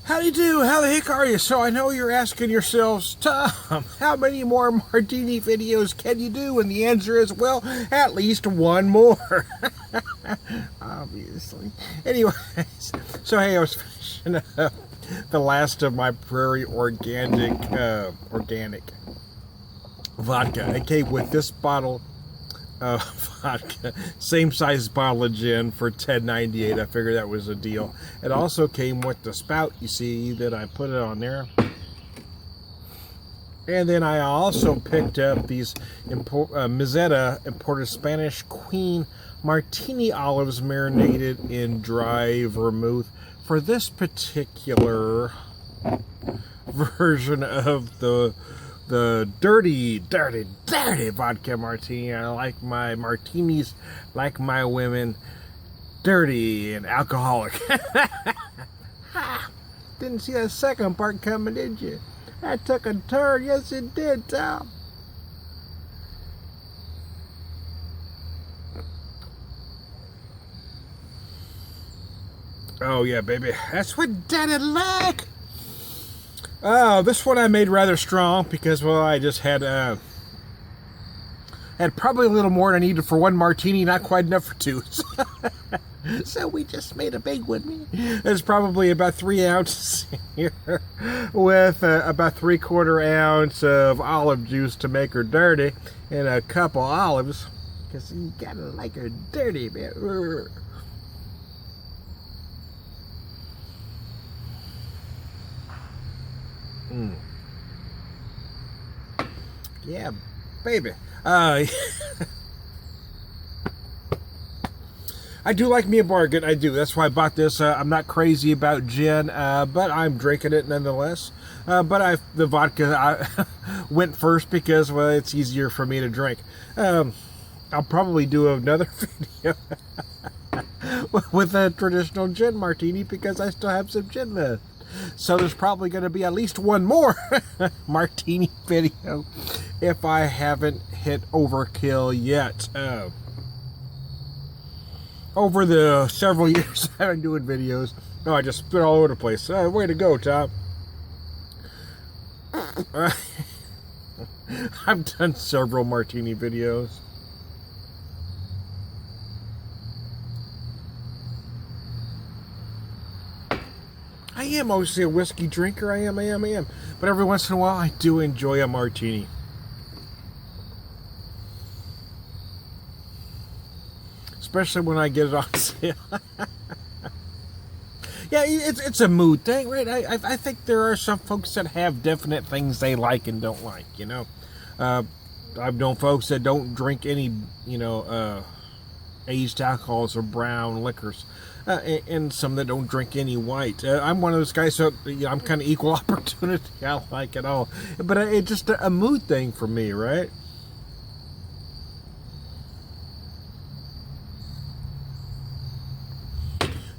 How do you do? How the heck are you? So I know you're asking yourselves, Tom, how many more Martini videos can you do? And the answer is, well, at least one more. Obviously. Anyways, so hey, I was finishing up the last of my Prairie organic vodka. I came with this bottle of vodka, same size bottle of gin for $10.98. I figured that was a deal. It also came with the spout, you see, that I put it on there. And then I also picked up these Mezzetta imported Spanish Queen Martini olives marinated in dry vermouth for this particular version of the dirty vodka martini. I like my martinis, like my women, dirty and alcoholic. Didn't see that second part coming, did you? That took a turn. Yes, it did, Tom. Oh, yeah, baby. That's what Daddy like. This one I made rather strong because, well, I just had probably a little more than I needed for one martini, not quite enough for two. So we just made a big one. It's probably about 3 ounces here with about 3/4 ounce of olive juice to make her dirty and a couple olives because you gotta like her dirty, man. Yeah, baby. I do like me a bargain. I do. That's why I bought this. I'm not crazy about gin, but I'm drinking it nonetheless. But the vodka went first because, well, it's easier for me to drink. I'll probably do another video with a traditional gin martini because I still have some gin left. So there's probably going to be at least one more martini video if I haven't hit overkill yet. Over the several years I've been doing videos, I just spit all over the place. Way to go, Tom. I've done several martini videos. I am mostly a whiskey drinker. I am. But every once in a while, I do enjoy a martini. Especially when I get it on sale. Yeah, it's a mood thing, right? I think there are some folks that have definite things they like and don't like, you know. I've known folks that don't drink any, aged alcohols or brown liquors. And some that don't drink any white. I'm one of those guys, so I'm kind of equal opportunity. I like it all. But it's just a mood thing for me, right?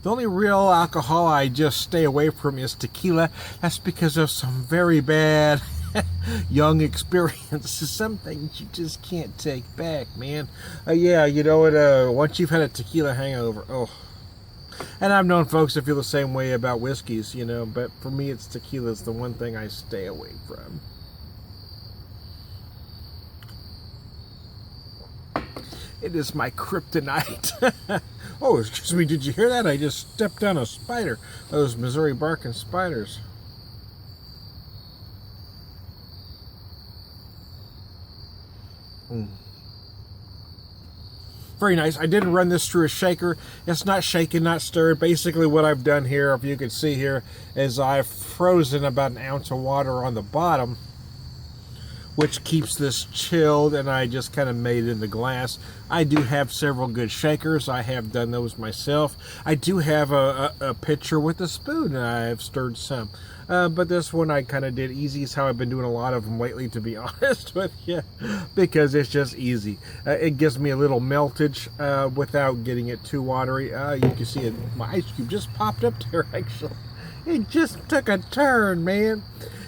The only real alcohol I just stay away from is tequila. That's because of some very bad young experiences. Some things you just can't take back, man. Yeah, you know what? Once you've had a tequila hangover, oh. And I've known folks that feel the same way about whiskeys, but for me it's tequila. It's the one thing I stay away from. It is my kryptonite. Oh, excuse me, did you hear that? I just stepped on a spider. Those Missouri barking spiders. Very nice. I didn't run this through a shaker. It's not shaken, not stirred. Basically what I've done here, if you can see here, is I've frozen about 1 ounce of water on the bottom, which keeps this chilled, and I just kind of made it in the glass. I do have several good shakers. I have done those myself. I do have a pitcher with a spoon, and I've stirred some. But this one I kind of did easy. It's how I've been doing a lot of them lately, to be honest with you, because it's just easy. It gives me a little meltage without getting it too watery. You can see it. My ice cube just popped up there, actually. It just took a turn, man.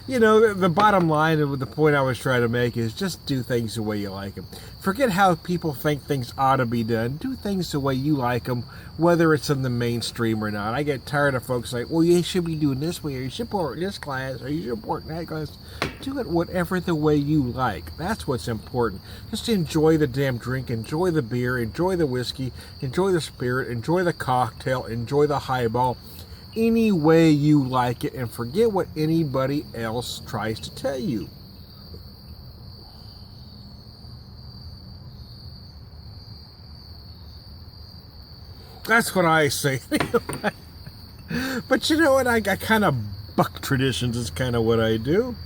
You know, the bottom line of the point I was trying to make is just do things the way you like them. Forget how people think things ought to be done. Do things the way you like them, whether it's in the mainstream or not. I get tired of folks like, well, you should be doing this way, or you should support this class, or you should support that class. Do it whatever the way you like. That's what's important. Just enjoy the damn drink, enjoy the beer, enjoy the whiskey, enjoy the spirit, enjoy the cocktail, enjoy the highball. Any way you like it, and forget what anybody else tries to tell you. That's what I say. But you know what? I kind of buck traditions is kind of what I do.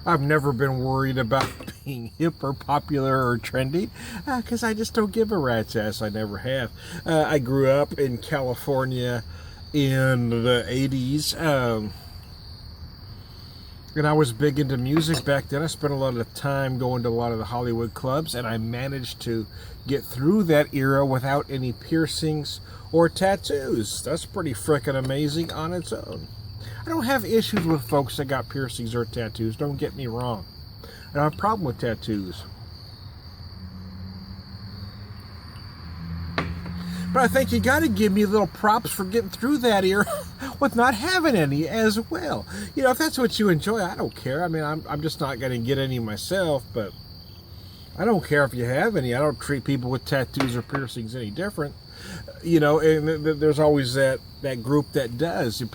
I've never been worried about being hip or popular or trendy because I just don't give a rat's ass. I never have. I grew up in California in the 80s. And I was big into music back then. I spent a lot of time going to a lot of the Hollywood clubs, and I managed to get through that era without any piercings or tattoos. That's pretty frickin' amazing on its own. I don't have issues with folks that got piercings or tattoos. Don't get me wrong. I don't have a problem with tattoos. But I think you got to give me little props for getting through that era with not having any as well. You know, if that's what you enjoy, I don't care. I mean, I'm just not going to get any myself, but I don't care if you have any. I don't treat people with tattoos or piercings any different. You know, and there's always that group that does. You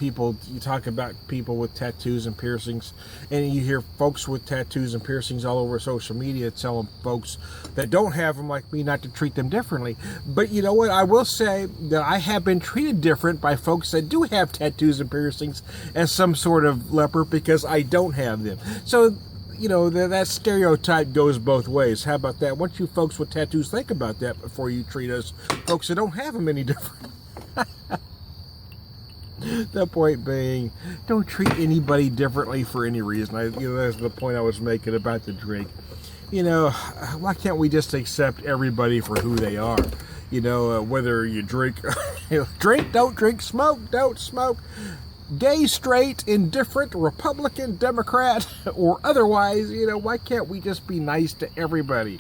talk about people with tattoos and piercings, and you hear folks with tattoos and piercings all over social media telling folks that don't have them like me not to treat them differently. But you know what? I will say that I have been treated different by folks that do have tattoos and piercings as some sort of leper because I don't have them. So, you know, that stereotype goes both ways. How about that? Once you folks with tattoos think about that before you treat us folks that don't have them any different. The point being, don't treat anybody differently for any reason. That's the point I was making about the drink. You know, why can't we just accept everybody for who they are? You know, whether you drink, drink, don't drink, smoke, don't smoke. Gay, straight, indifferent, Republican, Democrat, or otherwise, you know, why can't we just be nice to everybody?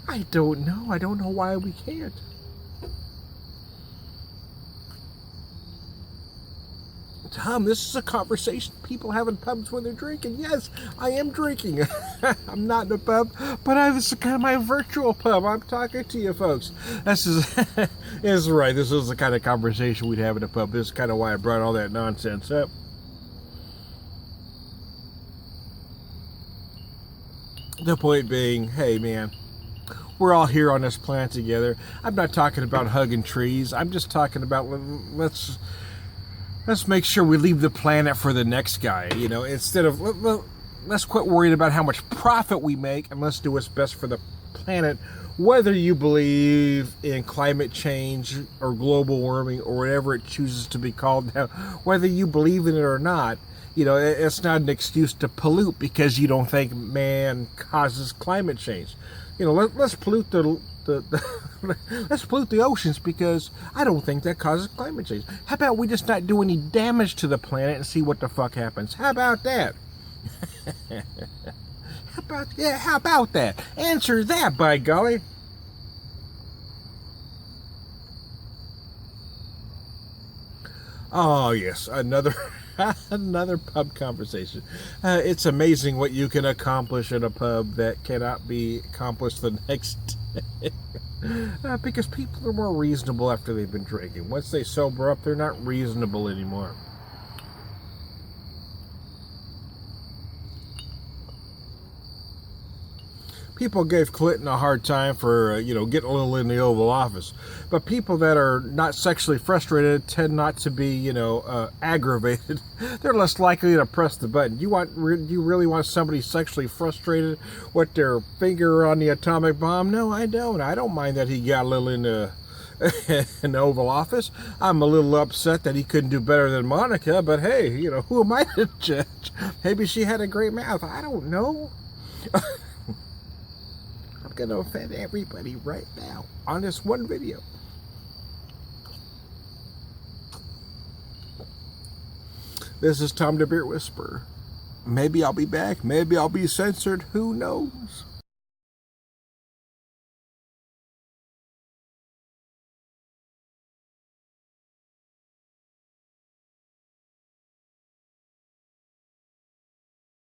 I don't know. I don't know why we can't. Tom, this is a conversation people have in pubs when they're drinking. Yes, I am drinking. I'm not in a pub, but this is kind of my virtual pub. I'm talking to you folks. This is right. This is the kind of conversation we'd have in a pub. This is kind of why I brought all that nonsense up. The point being, hey man, we're all here on this planet together. I'm not talking about hugging trees. I'm just talking about let's make sure we leave the planet for the next guy. You know, instead of let's quit worrying about how much profit we make and let's do what's best for the planet. Whether you believe in climate change or global warming or whatever it chooses to be called now, whether you believe in it or not, you know, it's not an excuse to pollute because you don't think man causes climate change. You know, let's pollute let's pollute the oceans because I don't think that causes climate change. How about we just not do any damage to the planet and see what the fuck happens? How about that? How about that? Answer that, by golly. Oh yes, another pub conversation. It's amazing what you can accomplish in a pub that cannot be accomplished the next day. Because people are more reasonable after they've been drinking. Once they sober up, they're not reasonable anymore. People gave Clinton a hard time for, getting a little in the Oval Office. But people that are not sexually frustrated tend not to be, aggravated. They're less likely to press the button. You really want somebody sexually frustrated with their finger on the atomic bomb? No, I don't. I don't mind that he got a little into in the Oval Office. I'm a little upset that he couldn't do better than Monica, but hey, who am I to judge? Maybe she had a great mouth. I don't know. I'm going to offend everybody right now on this one video. This is Tom the Beer Whisperer. Maybe I'll be back. Maybe I'll be censored. Who knows?